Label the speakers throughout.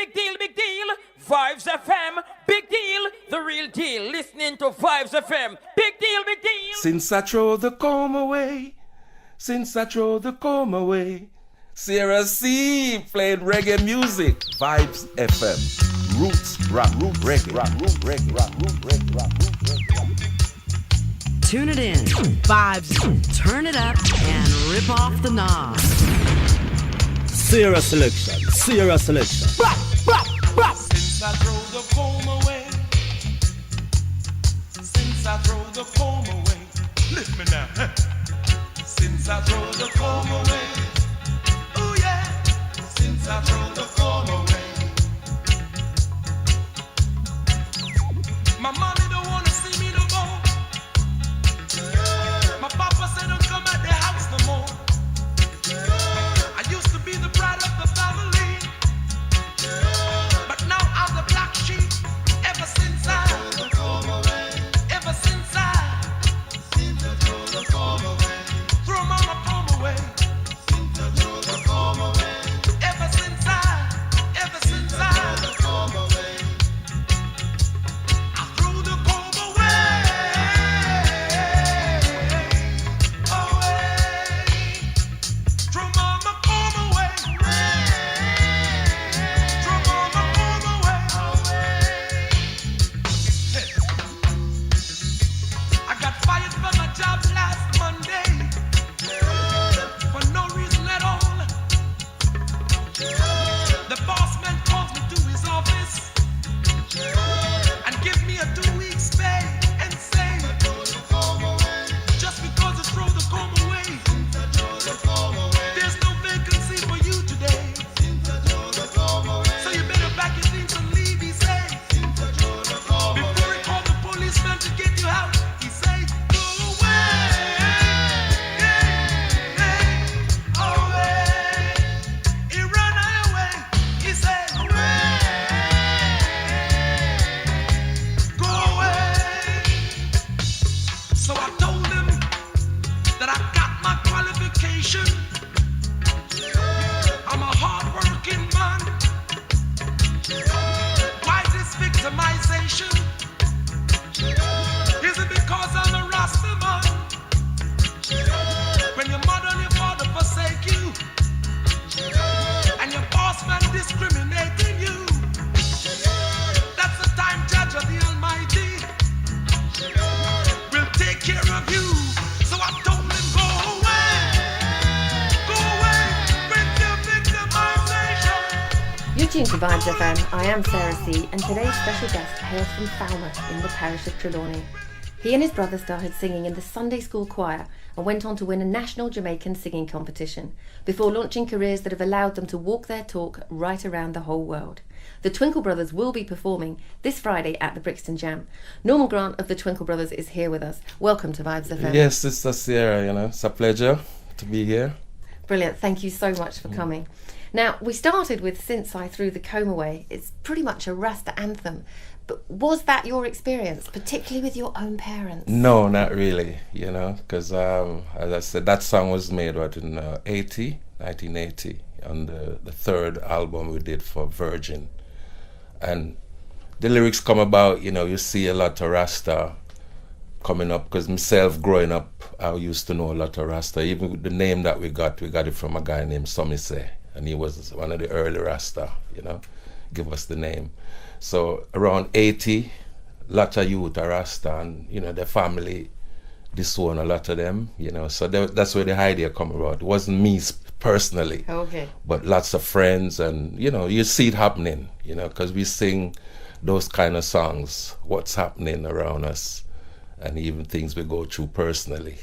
Speaker 1: big deal, big deal. Vibes FM, big deal, the real deal. Listening to Vibes FM, big deal, big deal.
Speaker 2: Since I throw the comb away, since I throw the comb away, Sarah C playing reggae music. Vibes FM, roots, rock, root, reggae, rock, root, reggae, rock, root, reggae, rock, root, reggae.
Speaker 3: Tune it in. Vibes, turn it up and rip off the knob.
Speaker 4: Sierra selection, Sierra selection.
Speaker 5: Since I throw the comb away, since I throw the comb away, lift me now. Since I throw the comb away, oh yeah. Since I throw the comb away, my mommy don't wanna see me no more. My papa said don't come at the house no more. I used to be the pride of the family, but now I'm the black sheep. Ever since I throw the comb away, ever since I throw the comb away, throw mama comb away, since I throw the comb away, ever since I throw the comb away, I threw the comb away, throw mama comb away, throw mama comb away. I got fired from my job last Monday for no reason at all. The boss man calls me to his office and give me a 2 weeks pay and say, just because you throw the comb away, there's no vacancy for you today. So you better pack your things and leave, he say. Before he called the policeman to get you out, he say, go away, away. He ran away, he said, go away. So I told him that I got my qualification. I'm a hard-working man. Why this victimization? Is it because I'm a Rasta man? When your mother and your father forsake you, and your boss man discriminating you, that's the time Judge of the Almighty will take care of you. So I told him, go away with your victimization.
Speaker 6: You're tuned to Vibes FM. I am Sarah C, and today's special guest hails from Falmouth in the parish of Trelawney. He and his brother started singing in the Sunday school choir and went on to win a national Jamaican singing competition before launching careers that have allowed them to walk their talk right around the whole world. The Twinkle Brothers will be performing this Friday at the Brixton Jamm. Norman Grant of the Twinkle Brothers is here with us. Welcome to Vibes FM.
Speaker 2: Yes, Sister Sierra, it's a pleasure to be here.
Speaker 6: Brilliant. Thank you so much for coming. Now, we started with Since I Threw the Comb Away. It's pretty much a Rasta anthem. But was that your experience, particularly with your own parents?
Speaker 2: No, not really, because as I said, that song was made in 1980, on the third album we did for Virgin. And the lyrics come about, you see a lot of Rasta coming up, because myself growing up, I used to know a lot of Rasta. Even with the name that we got it from a guy named Somise, and he was one of the early Rasta, give us the name. So around 80, lot of youth are Rasta, and their family disown a lot of them, so that's where the idea come about. It wasn't me personally,
Speaker 6: Okay.
Speaker 2: but lots of friends, and you see it happening, because we sing those kind of songs, what's happening around us, and even things we go through personally,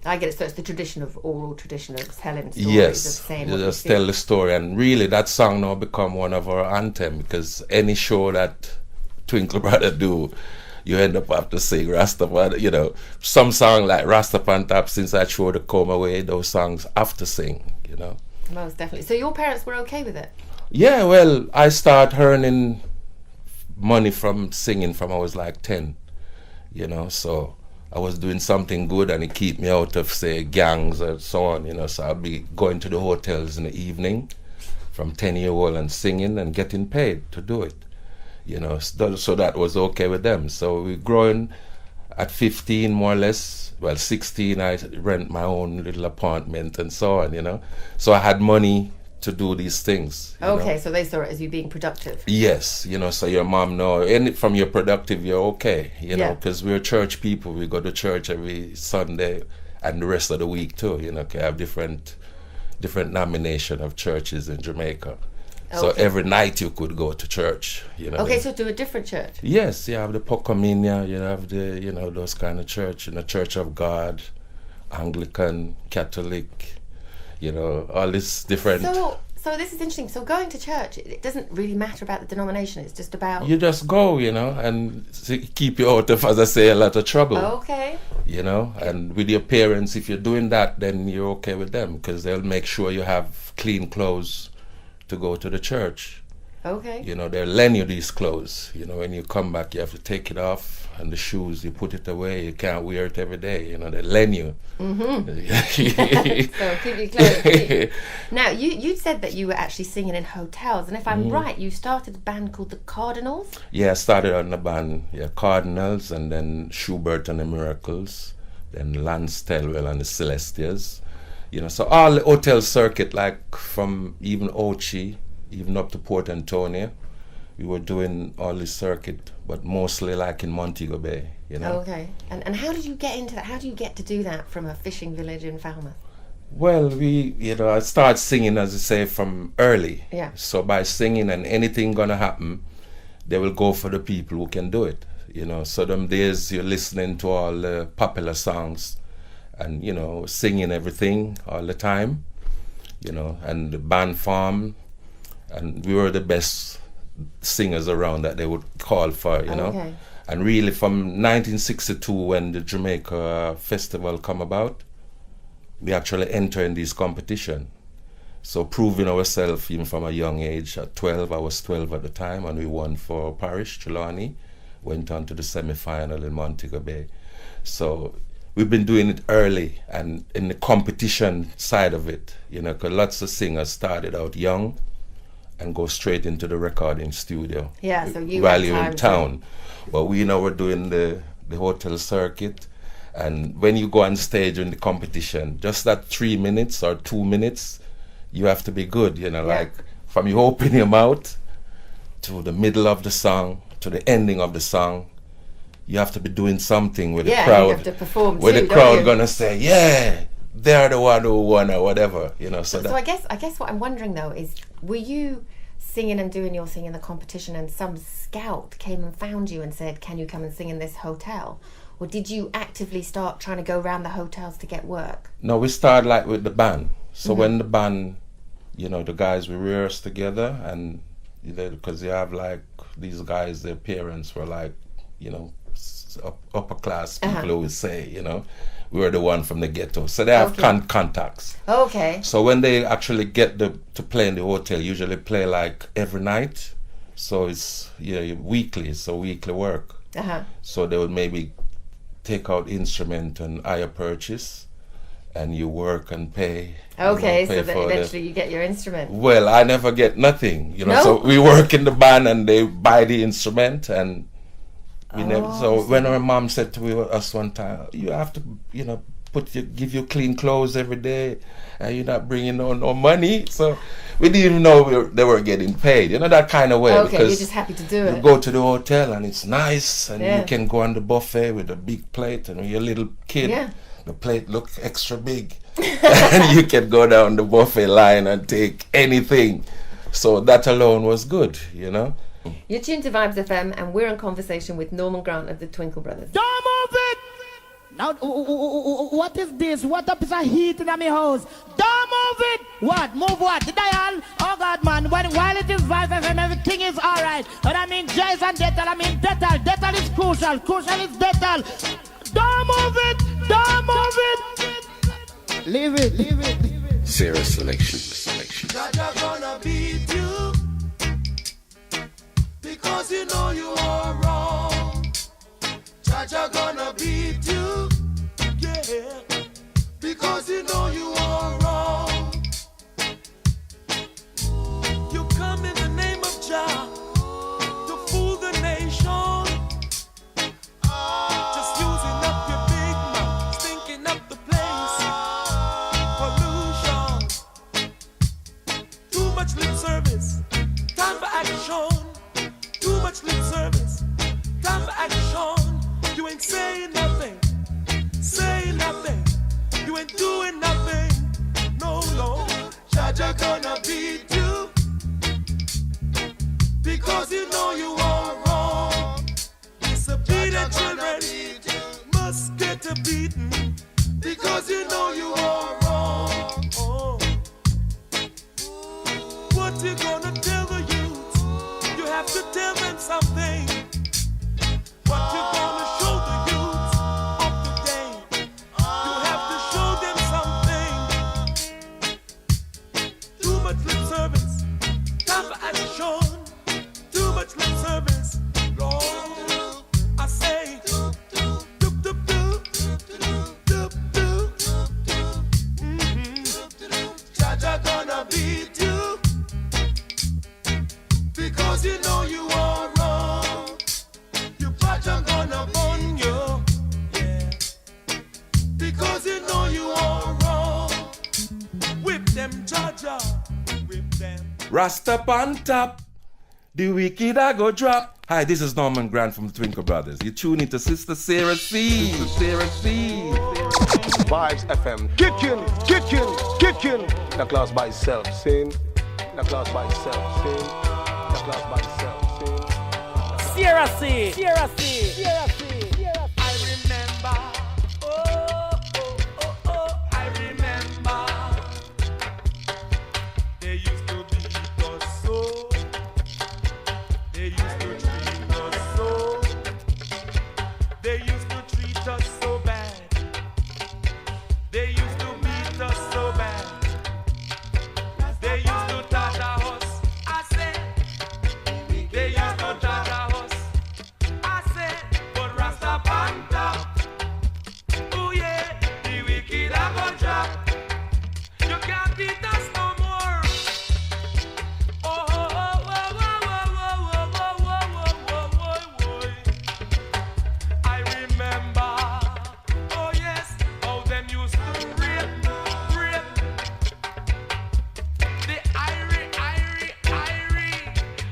Speaker 6: I get it. So it's the tradition of oral tradition of telling stories.
Speaker 2: Yes,
Speaker 6: of saying
Speaker 2: you
Speaker 6: what
Speaker 2: just
Speaker 6: you feel.
Speaker 2: tell the story, and really that song now become one of our anthem, because any show that Twinkle Brothers do, you end up have to sing Rastafari, some song like Rastafari Top, Since I Threw the Comb Away, those songs have to sing,
Speaker 6: Most definitely. So your parents were okay with it?
Speaker 2: Yeah, well, I started earning money from singing from I was like 10, so I was doing something good, and it keep me out of, say, gangs or so on, so I'd be going to the hotels in the evening, from 10-year-old and singing and getting paid to do it. You know, so that was okay with them. So we growing at 15 more or less. Well, 16 I rent my own little apartment and so on, you know. So I had money to do these things.
Speaker 6: Okay,
Speaker 2: know?
Speaker 6: so they saw it as you being productive.
Speaker 2: Yes, you know, so your mom know, and from your productive, you're okay, you know, because we're church people. We go to church every Sunday and the rest of the week too, you know. We have different nomination of churches in Jamaica. So every night you could go to church, you know.
Speaker 6: Okay, so to a different church.
Speaker 2: Yes, you have the Pocominia, you have the, you know, those kind of church, you know, Church of God, Anglican, Catholic, you know, all this different.
Speaker 6: So this is interesting. So going to church, it doesn't really matter about the denomination. It's just about...
Speaker 2: You just go, you know, and keep you out of, as I say, a lot of trouble.
Speaker 6: Okay.
Speaker 2: You know, and with your parents, if you're doing that, then you're okay with them because they'll make sure you have clean clothes to go to the church.
Speaker 6: Okay.
Speaker 2: You know, they'll lend you these clothes. You know, when you come back, you have to take it off, and the shoes, you put it away. You can't wear it every day. You know, they lend you.
Speaker 6: So keep your clothes clean. Now, you said that you were actually singing in hotels, and if I'm right, you started a band called the Cardinals?
Speaker 2: Yeah, I started on the band, Cardinals, and then Schubert and the Miracles, then Lance Stelwell and the Celestials. You know, so all the hotel circuit, like from even Ochi, even up to Port Antonio, we were doing all this circuit, but mostly like in Montego Bay, you know.
Speaker 6: Okay. And how did you get into that? How do you get to do that from a fishing village in Falmouth?
Speaker 2: Well, I started singing, as I say, from early.
Speaker 6: Yeah.
Speaker 2: So by singing and anything gonna happen, they will go for the people who can do it, you know. So them days you're listening to all the popular songs and, you know, singing everything all the time, you know, and the band formed, and we were the best singers around that they would call for, you know.
Speaker 6: Okay.
Speaker 2: And really from 1962, when the Jamaica Festival come about, we actually enter in this competition. So proving ourselves even from a young age. At 12, I was 12 at the time, and we won for Parish, Trelawney, went on to the semi-final in Montego Bay. So we've been doing it early and in the competition side of it, you know, because lots of singers started out young and go straight into the recording studio.
Speaker 6: Yeah, so you
Speaker 2: while
Speaker 6: had
Speaker 2: you're
Speaker 6: time
Speaker 2: in town. But we know we're doing the hotel circuit, and when you go on stage in the competition, just that 3 minutes or 2 minutes, you have to be good, you know, like from you open your mouth to the middle of the song to the ending of the song, you have to be doing something with the crowd.
Speaker 6: You have to perform
Speaker 2: where
Speaker 6: too,
Speaker 2: the crowd
Speaker 6: don't you?
Speaker 2: gonna say, yeah, they're the one who won or whatever, you know. So
Speaker 6: I guess what I'm wondering though is, were you singing and doing your thing in the competition and some scout came and found you and said, can you come and sing in this hotel? Or did you actively start trying to go around the hotels to get work?
Speaker 2: No, we started like with the band. So when the band, you know, the guys, we rehearsed together, and because you have like these guys, their parents were like, you know, upper class people who would say, you know, we were the one from the ghetto. So they have contacts.
Speaker 6: Okay.
Speaker 2: So when they actually get to play in the hotel, usually play like every night. So it's, you know, weekly, so weekly work. So they would maybe take out instrument and hire purchase, and you work and pay.
Speaker 6: Okay,
Speaker 2: you know, pay
Speaker 6: so that eventually you get your instrument.
Speaker 2: Well, I never get nothing, you know.
Speaker 6: No?
Speaker 2: So we work in the band and they buy the instrument, and we never. So when our mom said to us one time, you have to, you know, give you clean clothes every day, and you're not bringing no money. So we didn't even know they were getting paid, you know, that kind of way.
Speaker 6: Okay,
Speaker 2: because
Speaker 6: you're just happy to do it.
Speaker 2: you go to the hotel and it's nice, and you can go on the buffet with a big plate, and when you're a little kid, the plate looks extra big, and you can go down the buffet line and take anything. So that alone was good, you know.
Speaker 6: You're tuned to Vibes FM, and we're in conversation with Norman Grant of the Twinkle Brothers.
Speaker 7: Don't move it! Now, what is this? What up is a heat in my house? Don't move it! What? Move what? The dial? Oh God, man. While it is Vibes FM, everything is alright. But I mean Jays and Detal, I mean Detal. Detal is crucial. Crucial is Detal. Don't move it! Don't move it! Leave it, leave it.
Speaker 2: Serious selection.
Speaker 5: Jaja gonna beat you because you know you are wrong. Jaja gonna beat you, yeah, because you know you are wrong. much lip service. Time for action. You ain't saying nothing. Saying nothing. You ain't doing nothing. No, no. Jaja gonna beat you. Because you know you are wrong. Disobedient children must get a beating. Because you know you are wrong. Oh. What you gonna tell the youth? You have to tell them something. What you gonna show the youth of the game? You have to show them something. Too much lip service. Time for action. Too much lip service. Lord, I say, doop, doop, doop, doop, doop. Jaja gonna beat you. Because you know you are wrong. You Jaja gonna burn you. Yeah. Because you know you are wrong. Whip them, Jaja. Whip them.
Speaker 2: Rasta on top, the wicked I go drop. Hi, this is Norman Grant from the Twinkle Brothers. You tune into Sister Sarah C. Sarah C.
Speaker 8: Vibes FM. Kicking. The class by itself. Sing. The class by itself. Sing. The class by itself. Sing.
Speaker 4: Sierra C.
Speaker 5: I remember. Oh. I remember. They used to beat us so. They used to treat us so. They used to treat us so bad. They used to beat us so bad. They used to tata us. I said. They used to tata us. I said. But Rasta Panta. Oh yeah. The wicked are gonna drop. You can't beat us no more. I remember, oh yes, how them used to rape the Irie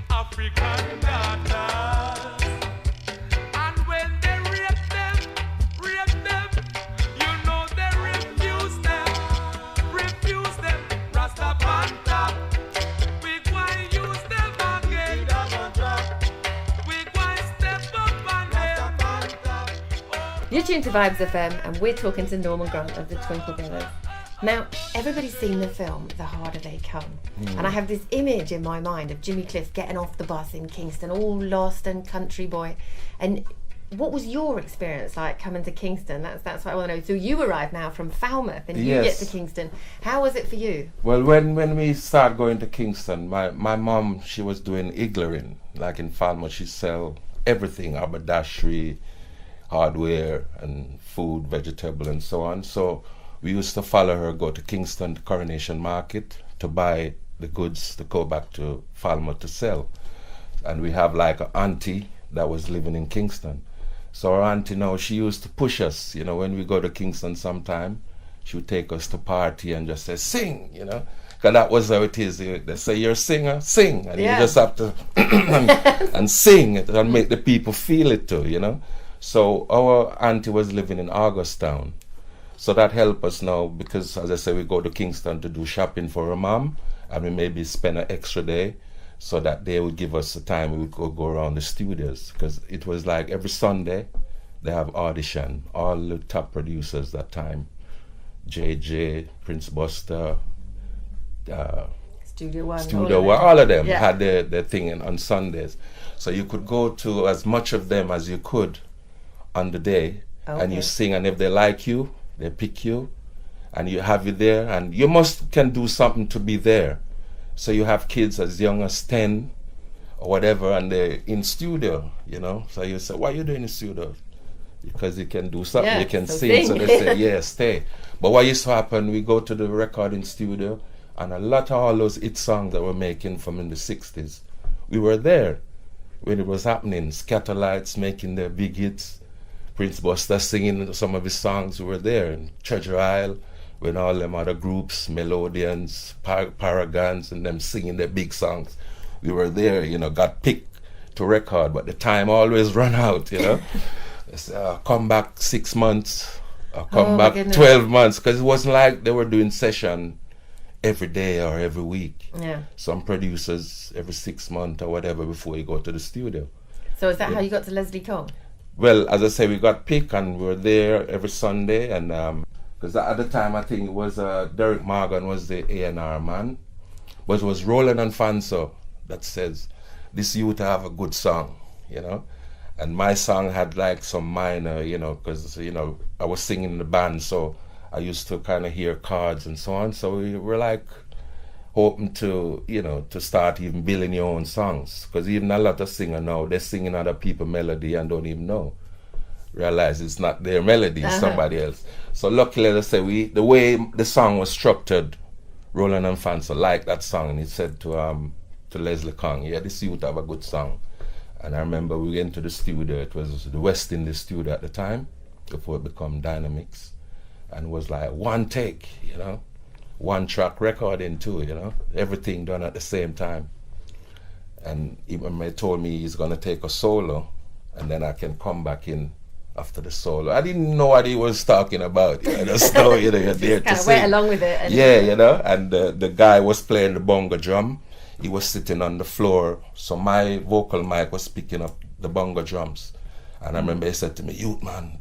Speaker 5: African daughters. And when they rape them, you know they refuse them. Rasta Panta. We gwine use them again. We gwine step up and them.
Speaker 6: You're tuned to Vibes FM, and we're talking to Norman Grant of the Twinkle Brothers. Now, everybody's seen the film The Harder They Come, and I have this image in my mind of Jimmy Cliff getting off the bus in Kingston, all lost and country boy. And what was your experience like coming to Kingston? That's what I want to know. So you arrived now from Falmouth, and you get to Kingston. How was it for you?
Speaker 2: Well, when we started going to Kingston, my mom, she was doing iglering, like in Falmouth. She sell everything, haberdashery, hardware, and food, vegetable, and so on. So we used to follow her, go to Kingston to Coronation Market to buy the goods to go back to Falmouth to sell. And we have like an auntie that was living in Kingston. So our auntie now, she used to push us, when we go to Kingston sometime, she would take us to party and just say, sing, because that was how it is. They say, you're a singer, sing. And you just have to and sing it and make the people feel it too, So our auntie was living in Augustown. So that helped us now because, as I say, we go to Kingston to do shopping for her mom, and we maybe spend an extra day, so that they would give us the time we could go around the studios, because it was like every Sunday they have audition. All the top producers that time, JJ, Prince Buster,
Speaker 6: Studio One,
Speaker 2: all of them had their thing on Sundays. So you could go to as much of them as you could on the day, and you sing, and if they like you, they pick you, and you have you there, and you can do something to be there. So you have kids as young as 10 or whatever, and they're in studio, So you say, what are you doing in studio? Because you can do something, you can sing. So they say, yeah, stay. But what used to happen, we go to the recording studio, and a lot of all those hit songs that we're making from in the 60s, we were there when it was happening. Scatterlights making their big hits, Prince Buster singing some of his songs, we were there. In Treasure Isle, when all them other groups, Melodians, Paragons, and them singing their big songs, we were there, got picked to record, but the time always run out, you know. It's, come back 6 months, come back 12 months, because it wasn't like they were doing session every day or every week.
Speaker 6: Yeah.
Speaker 2: Some producers every 6 months or whatever before you go to the studio.
Speaker 6: So is that how you got to Leslie Kong?
Speaker 2: Well, as I say, we got picked and we were there every Sunday, and because at the time I think it was Derek Morgan was the A&R man, but it was Roland and Fanso that says, this youth have a good song, you know. And my song had like some minor, you know, because, you know, I was singing in the band, so I used to kind of hear chords and so on. So we were like hoping to, you know, to start even building your own songs. Because even a lot of singers now, they're singing other people's melody and don't even know. Realize it's not their melody, it's somebody else. So luckily, let's say, the way the song was structured, Roland and Fanso liked that song, and he said to Leslie Kong, yeah, this youth have a good song. And I remember we went to the studio, it was the West Indies studio at the time, before it became Dynamics. And it was like one take, you know, one track recording too, you know, everything done at the same time. And even he told me he's gonna take a solo, and then I can come back in after the solo. I didn't know what he was talking about, you know, just know, you know, you're there to sing.
Speaker 6: Went along with it. And
Speaker 2: yeah, you know, and the guy was playing the bongo drum. He was sitting on the floor, so my vocal mic was picking up the bongo drums. And I remember he said to me, "Youth man,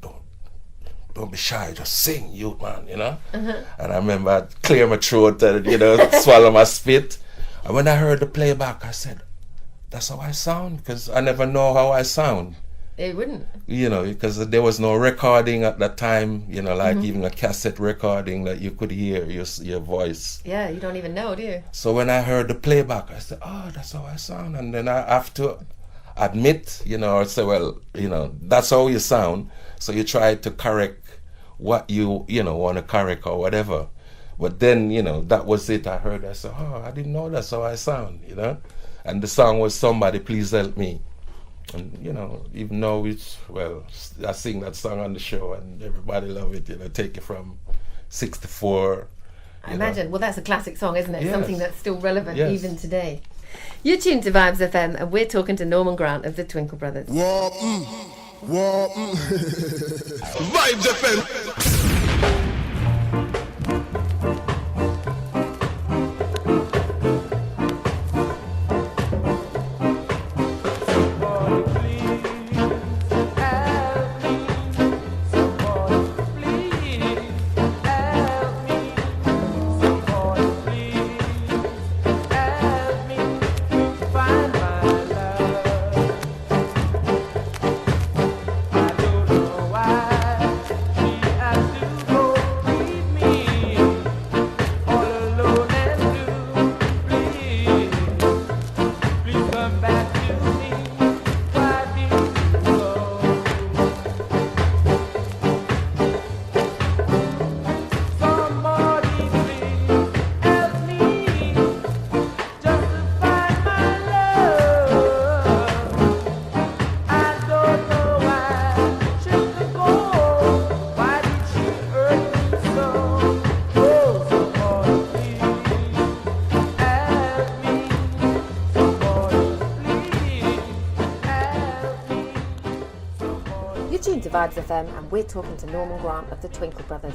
Speaker 2: don't be shy, just sing, youth man," you know. And I remember I'd clear my throat and, you know, swallow my spit. And when I heard the playback, I said, that's how I sound, because I never know how I sound.
Speaker 6: It wouldn't.
Speaker 2: You know, because there was no recording at that time, you know, like even a cassette recording that you could hear your voice.
Speaker 6: Yeah, you don't even know, do you?
Speaker 2: So when I heard the playback, I said, oh, that's how I sound. And then I have to admit, you know, or say, well, you know, that's how you sound. So you try to correct what you know, want to correct or whatever. But then, you know, that was it. I heard, I said, oh, I didn't know that's how I sound, you know. And the song was Somebody Please Help Me. And, you know, even though it's, well, I sing that song on the show and everybody love it, you know, take it from 64.
Speaker 6: I imagine. Well, that's a classic song, isn't it?
Speaker 2: Yes.
Speaker 6: Something that's still relevant
Speaker 2: Yes.
Speaker 6: even today. You're tuned to Vibes FM, and we're talking to Norman Grant of the Twinkle Brothers.
Speaker 8: Vibes FM.
Speaker 6: Vibes FM, and we're talking to Norman Grant of the Twinkle Brothers.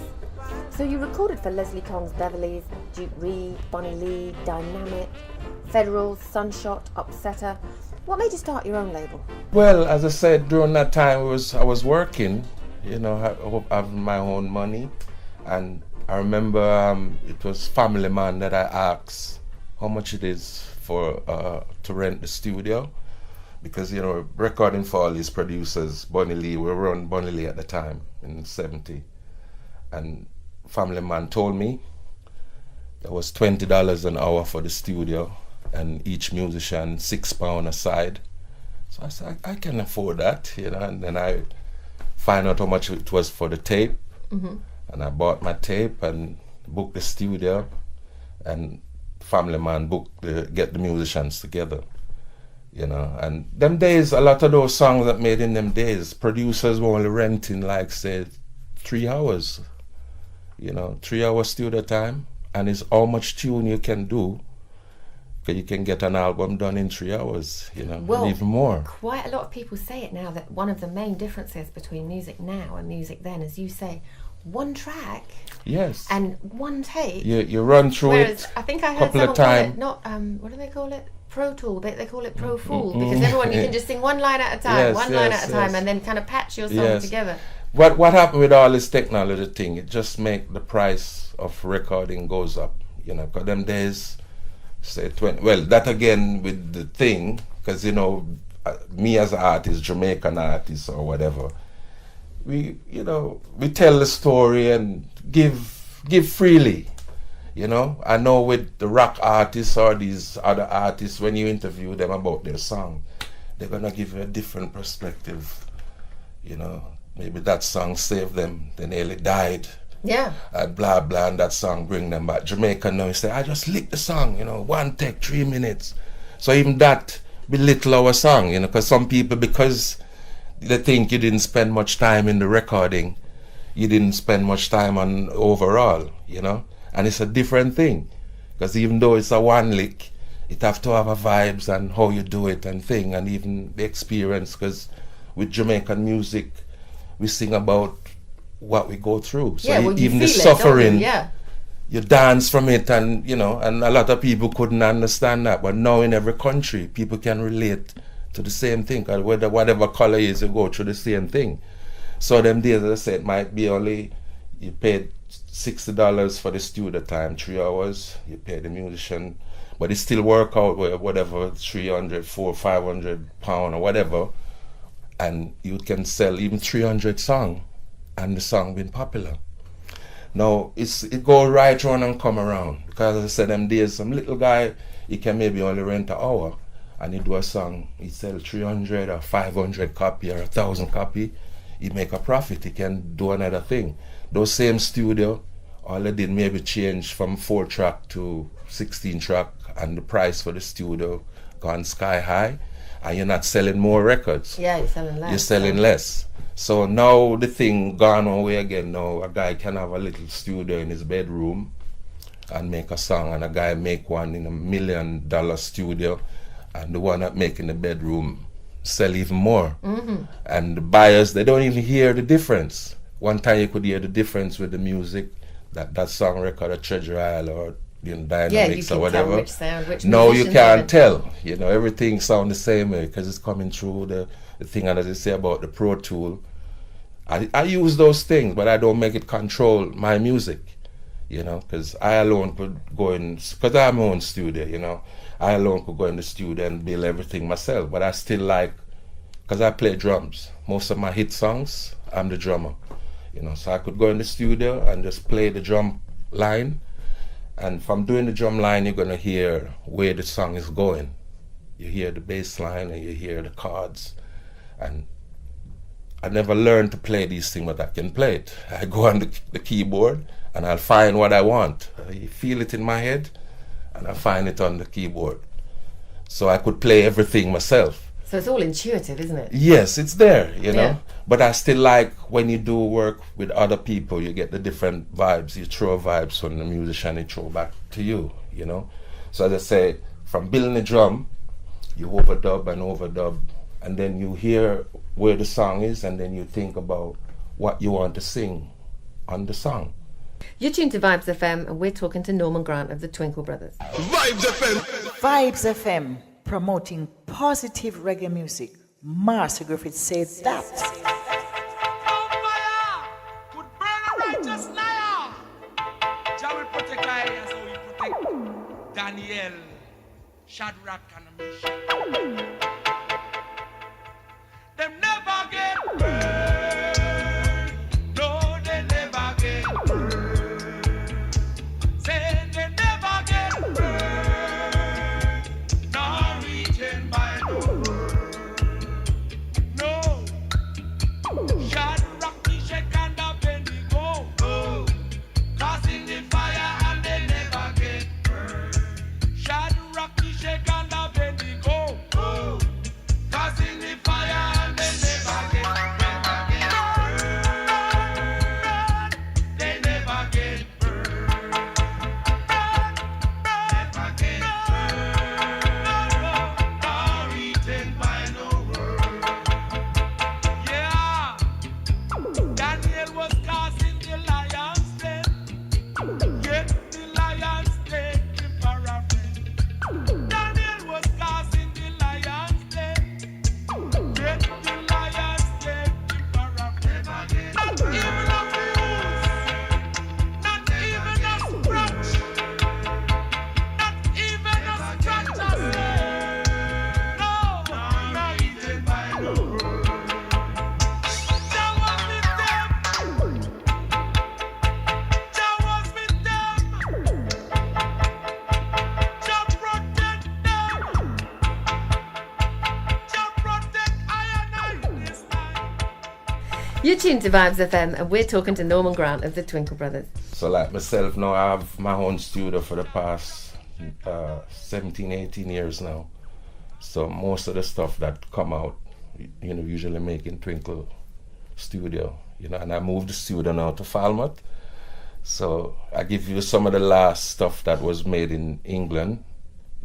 Speaker 6: So you recorded for Leslie Kong's Beverly's, Duke Reed, Bonnie Lee, Dynamic, Federal, Sunshot, Upsetter. What made you start your own label?
Speaker 2: Well, as I said, during that time I was working, you know, having my own money. And I remember it was Family Man that I asked how much it is for to rent the studio. Because, you know, recording for all these producers, Bonnie Lee, we were on Bonnie Lee at the time in 70. And Family Man told me there was $20 an hour for the studio and each musician £6 a side. So I said, I can afford that, you know. And then I find out how much it was for the tape. And I bought my tape and booked the studio, and Family Man get the musicians together. You know, and them days, a lot of those songs that made in them days, producers were only renting, like, say, 3 hours. You know, 3 hours studio time, and it's how much tune you can do Because you can get an album done in 3 hours, you know,
Speaker 6: Well,
Speaker 2: and even more.
Speaker 6: Quite a lot of people say it now that one of the main differences between music now and music then, as you say, one track
Speaker 2: Yes.
Speaker 6: and one take.
Speaker 2: You run through
Speaker 6: Whereas
Speaker 2: it
Speaker 6: I think I heard
Speaker 2: couple
Speaker 6: someone
Speaker 2: of
Speaker 6: call
Speaker 2: time.
Speaker 6: it not what do they call it? Pro Tool, but they call it Pro Fool because everyone you can just sing one line at a time,
Speaker 2: Yes,
Speaker 6: one line
Speaker 2: yes,
Speaker 6: at a time,
Speaker 2: yes.
Speaker 6: and then kind of patch your song
Speaker 2: Yes.
Speaker 6: together.
Speaker 2: What happened with all this technology thing? It just make the price of recording goes up, you know. Because them days, say 20. Well, that again with the thing, because you know, me as an artist, Jamaican artist or whatever, we tell the story and give freely. You know, I know with the rock artists or these other artists, when you interview them about their song, they're gonna give you a different perspective. You know, maybe that song saved them, they nearly died.
Speaker 6: Yeah.
Speaker 2: Blah blah, and that song bring them back. Jamaica now, you say, I just licked the song, you know, 1 take, 3 minutes. So even that belittle our song, you know, because some people, because they think you didn't spend much time in the recording, you didn't spend much time on overall, you know. And it's a different thing, because even though it's a one lick, it have to have a vibes and how you do it and thing, and even the experience. Because with Jamaican music, we sing about what we go through. So
Speaker 6: Yeah, well, you
Speaker 2: even the
Speaker 6: feel it, don't you?
Speaker 2: suffering,
Speaker 6: Yeah.
Speaker 2: you dance from it, and you know, and a lot of people couldn't understand that. But now in every country, people can relate to the same thing. Whether whatever color is, you go through the same thing. So them days, as I said, might be only you paid $60 for the studio time, 3 hours. You pay the musician, but it still work out with whatever 300, 400, 500 pound or whatever, and you can sell even 300 song, and the song been popular. Now it go right round and come around, because as I said, them days some little guy, he can maybe only rent an hour, and he do a song, he sell 300 or 500 copy or 1,000 copy. He make a profit, he can do another thing. Those same studio, all they did maybe change from 4 track to 16 track, and the price for the studio gone sky high, and you're not selling more records.
Speaker 6: Yeah, you're selling less.
Speaker 2: You're selling less. So now the thing gone away again. Now a guy can have a little studio in his bedroom and make a song, and a guy make one in $1 million studio, and the one that make in the bedroom sell even more. And the buyers, they don't even hear the difference. One time you could hear the difference with the music, that song record at Treasure Isle or Dynamics or whatever.
Speaker 6: Tell which sound, which
Speaker 2: No, you
Speaker 6: musicians
Speaker 2: can't
Speaker 6: are.
Speaker 2: tell. You know, everything sound the same way because it's coming through the thing. And as I say about the Pro Tool, I use those things, but I don't make it control my music. You know, because I alone could go in, because I have my own studio, you know. I alone could go in the studio and build everything myself, but I still like, because I play drums. Most of my hit songs, I'm the drummer. You know, so I could go in the studio and just play the drum line, and from doing the drum line, you're gonna hear where the song is going. You hear the bass line and you hear the chords, and I never learned to play these things, but I can play it. I go on the keyboard and I'll find what I want. I feel it in my head and I find it on the keyboard. So I could play everything myself.
Speaker 6: So it's all intuitive, isn't it?
Speaker 2: Yes, it's there, you know.
Speaker 6: Yeah.
Speaker 2: But I still like when you do work with other people, you get the different vibes. You throw vibes from the musician, they throw back to you, you know. So as I say, from building the drum, you overdub, and then you hear where the song is, and then you think about what you want to sing on the song.
Speaker 6: You're tuned to Vibes FM, and we're talking to Norman Grant of the Twinkle Brothers.
Speaker 9: Vibes FM, promoting positive reggae music. Master Griffith said that.
Speaker 5: Fire could burn a righteous liar. Jah will protect I as how he protect Daniel, Shadrach, and Meshach. Them never get burned. No, they never get burned. Say they never get burned. Nor eaten by no bird. No. Shadrach, Meshach, and Abednego, causing the fire and they never get burned. Shadrach, Meshach, and Abednego,
Speaker 6: You're tuned to Vibes FM, and we're talking to Norman Grant of the Twinkle Brothers.
Speaker 2: So like myself now, I have my own studio for the past 17, 18 years now. So most of the stuff that come out, usually make in Twinkle studio, and I moved the studio now to Falmouth. So I give you some of the last stuff that was made in England,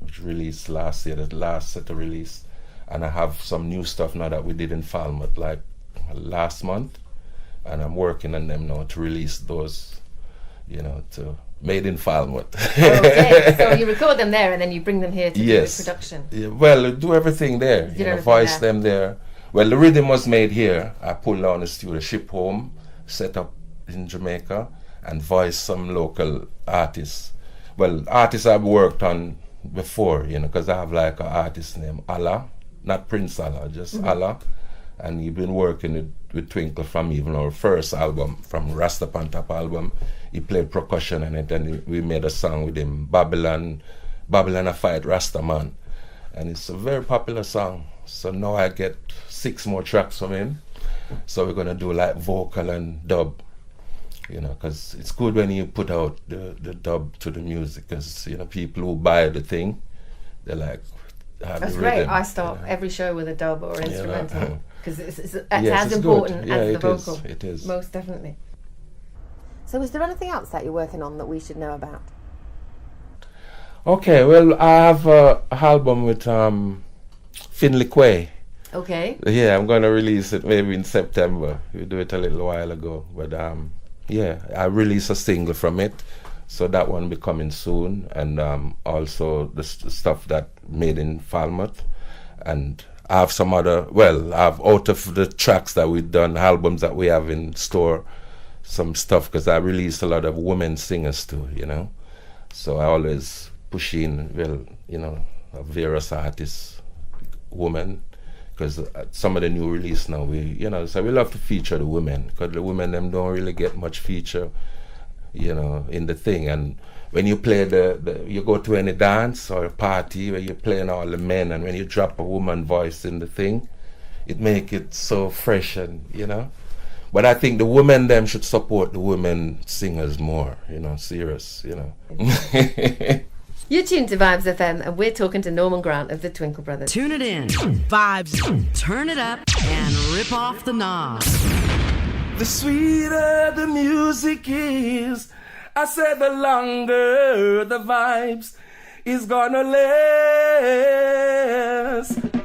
Speaker 2: which released last year, the last set of release. And I have some new stuff now that we did in Falmouth, like last month. And I'm working on them now to release those, to made in Falmouth.
Speaker 6: Okay, so you record them there and then you bring them here to do the production.
Speaker 2: Yeah, well, do everything there. Voice them there. Well, the rhythm was made here. I pulled down the studio, ship home, set up in Jamaica, and voice some local artists. Well, artists I've worked on before, because I have like an artist named Allah, not Prince Allah, just Allah. And he's been working with Twinkle from even our first album, from Rasta Pan Top album. He played percussion on it, and we made a song with him, Babylon a Fight Rasta Man. And it's a very popular song. So now I get 6 more tracks from him. So we're gonna do like vocal and dub, because it's good when you put out the dub to the music, because people who buy the thing, they're like,
Speaker 6: that's great. I start every show with a dub or instrumental, because it's as important as the vocal.
Speaker 2: It is.
Speaker 6: Most definitely. So is there anything else that you're working on that we should know about?
Speaker 2: Okay, well, I have an album with Finley Quay.
Speaker 6: Okay.
Speaker 2: Yeah, I'm going to release it maybe in September. We do it a little while ago. But I released a single from it. So that one will be coming soon. And also the stuff that made in Falmouth. And I have some other, out of the tracks that we've done, albums that we have in store, some stuff, because I released a lot of women singers too, So I always push in, various artists, women, because some of the new release now, so we love to feature the women, because the women, them don't really get much feature, in the thing. And when you play you go to any dance or a party where you're playing all the men, and when you drop a woman voice in the thing, it make it so fresh, and But I think the women them should support the women singers more, serious,
Speaker 6: You're tuned to Vibes FM, and we're talking to Norman Grant of the Twinkle Brothers.
Speaker 3: Tune it in. Vibes, turn it up, and rip off the knob.
Speaker 2: The sweeter the music is, I said the longer the vibes is gonna last.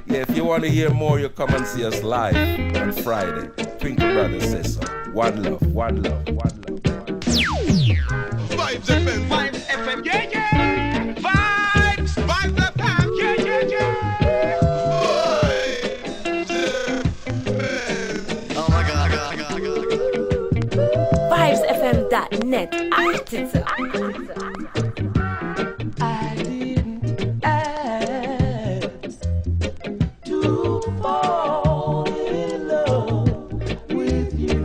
Speaker 2: Yeah, if you want to hear more, you come and see us live on Friday. Twinkle Brothers says so. One love, one love, one love.
Speaker 5: Vibes FM, Vibes FM, yeah, yeah. Vibes, Vibes FM, yeah, yeah, yeah.
Speaker 10: Oh my God,
Speaker 11: VibesFM.net.
Speaker 5: I didn't ask to fall in love with you,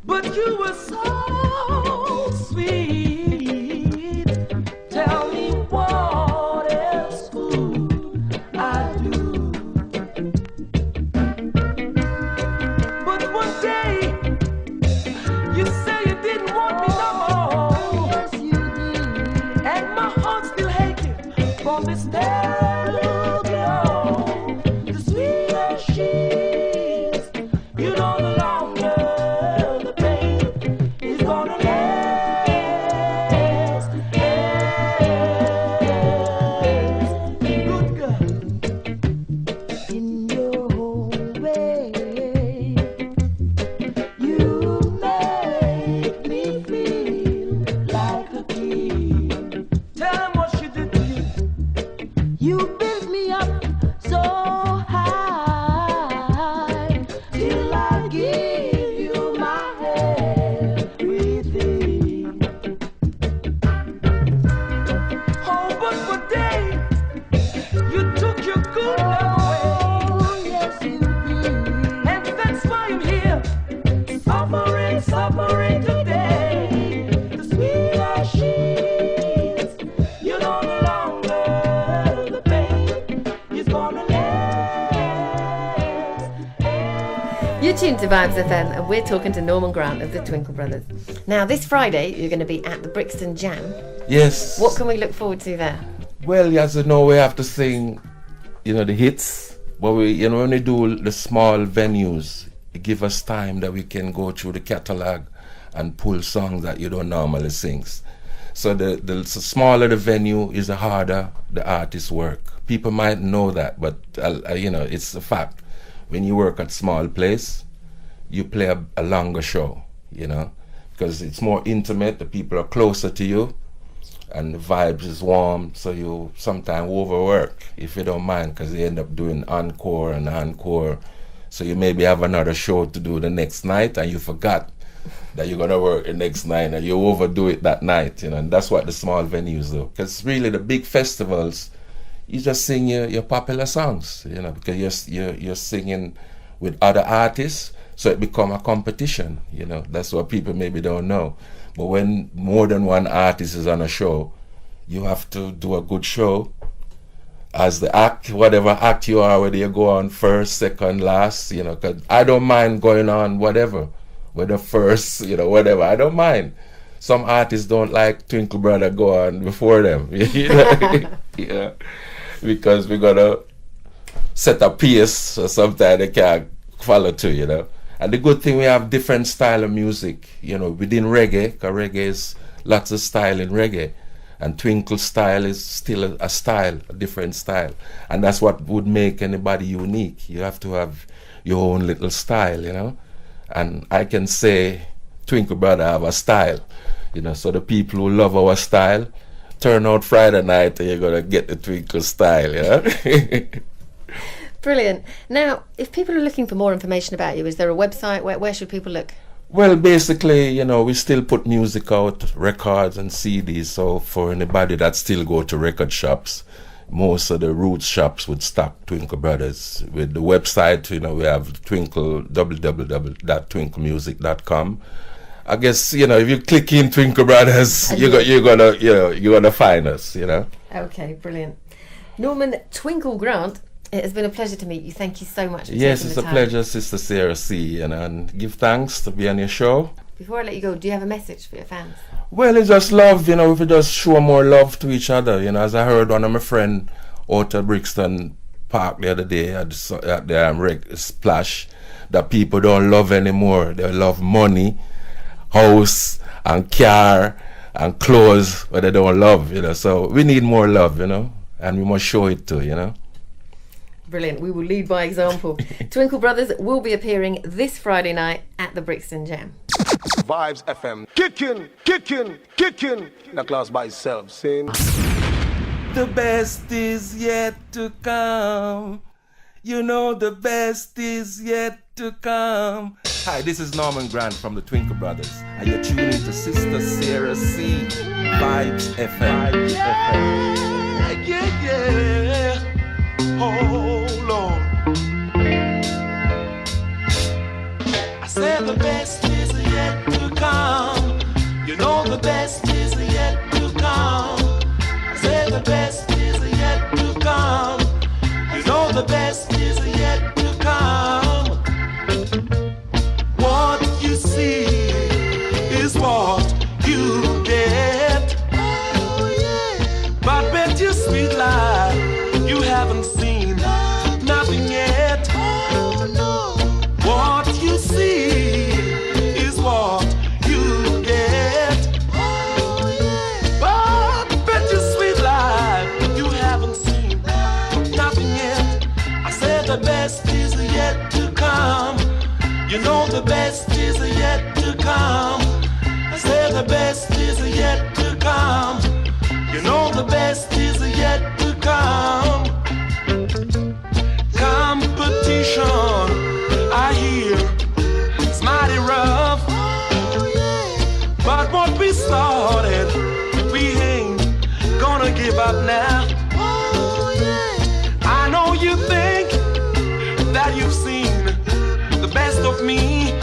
Speaker 5: but you were so sweet. Tell me what else could I do? But one day you say you didn't want me no more. Yes, you did. And my heart's still aching for this nostalgia. The sweeter she is, the longer the pain is gonna last. Good girl, in your own way, you make me feel like a kid. Tell them what she did to you. You built me up so high till I give you my everything. Oh, but one day you took your good love away. Oh, yes, you did. And that's why I'm here, suffering today. The sweeter she is, the longer the pain
Speaker 6: You're tuned to Vibes FM and we're talking to Norman Grant of the Twinkle Brothers. Now, this Friday, you're going to be at the Brixton Jamm.
Speaker 2: Yes.
Speaker 6: What can we look forward to there?
Speaker 2: Well, as you know, we have to sing, the hits. But when we do the small venues, it gives us time that we can go through the catalog and pull songs that you don't normally sing. So the smaller the venue is, the harder the artist's work. People might know that, but it's a fact. When you work at small place, you play a longer show, because it's more intimate. The people are closer to you, and the vibes is warm. So you sometimes overwork, if you don't mind, because you end up doing encore and encore. So you maybe have another show to do the next night, and you forgot that you're gonna work the next night, and you overdo it that night, and that's what the small venues do. Because really, the big festivals, you just sing your popular songs, because you're singing with other artists, so it become a competition. That's what people maybe don't know. But when more than one artist is on a show, you have to do a good show as the act, whatever act you are, whether you go on first, second, last, because I don't mind going on whatever, whether first, whatever, I don't mind. Some artists don't like Twinkle Brother go on before them, because we're gonna set a pace, so sometimes they can't follow too, And the good thing, we have different style of music, within reggae, because reggae is lots of style in reggae. And Twinkle style is still a style, a different style. And that's what would make anybody unique. You have to have your own little style, And I can say Twinkle Brother have a style, so the people who love our style, turn out Friday night and you're going to get the Twinkle style,
Speaker 6: Brilliant. Now, if people are looking for more information about you, is there a website? Where should people look?
Speaker 2: Well, basically, we still put music out, records and CDs. So for anybody that still go to record shops, most of the roots shops would stock Twinkle Brothers. With the website, we have www.twinklemusic.com. I guess, if you click in Twinkle Brothers, you're gonna find us,
Speaker 6: Okay, brilliant. Norman Twinkle Grant, it has been a pleasure to meet you. Thank you so much for
Speaker 2: Yes,
Speaker 6: taking
Speaker 2: it's
Speaker 6: the
Speaker 2: a
Speaker 6: time.
Speaker 2: pleasure, Sister Sarah C. And give thanks to be on your show.
Speaker 6: Before I let you go, do you have a message for your fans?
Speaker 2: Well, it's just love, if we just show more love to each other, as I heard one of my friend out at Brixton Park the other day at the Splash, that people don't love anymore. They love money, house and car and clothes, but they don't love, So we need more love, and we must show it too,
Speaker 6: Brilliant. We will lead by example. Twinkle Brothers will be appearing this Friday night at the Brixton Jamm.
Speaker 8: Vibes FM. Kicking. The class by itself. Saying
Speaker 2: the best is yet to come. The best is yet to come. Hi, this is Norman Grant from the Twinkle Brothers, and you're tuning to Sister Sarah C. Vibes FM.
Speaker 5: Yeah. Oh, Lord. I said the best is yet to come. The best is yet to come. I said the best is yet to come. The best is yet to come. What you see is what you get. Oh, yeah. But bet your sweet life you haven't seen nothing yet. Oh, no. What you see is what you get. Oh, yeah. But bet your sweet life you haven't seen nothing yet. I said the best is yet to come. The best is yet to come. I said the best is yet to come. The best is yet to come. Competition, I hear, it's mighty rough. But what we started, we ain't gonna give up now. I know you think that you've seen the best of me.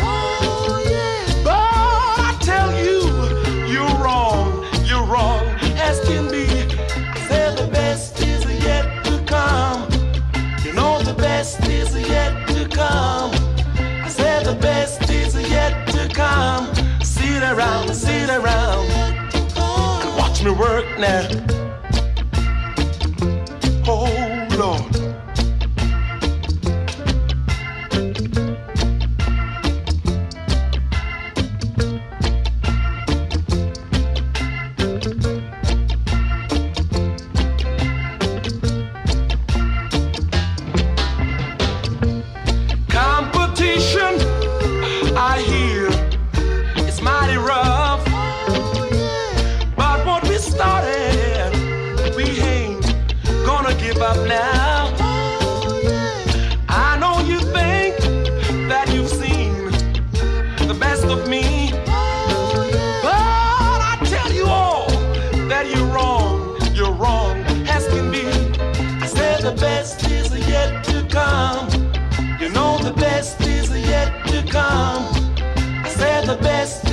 Speaker 5: But I tell you, you're wrong as can be. I said the best is yet to come. The best is yet to come. I said now. Oh, Lord. Competition, I hear, it's mighty rough. But what we started, we ain't gonna give up now. I know you think that you've seen the best of me, but I tell you all that you're wrong as can be. I said the best is yet to come. You know the best is yet to come. I said the best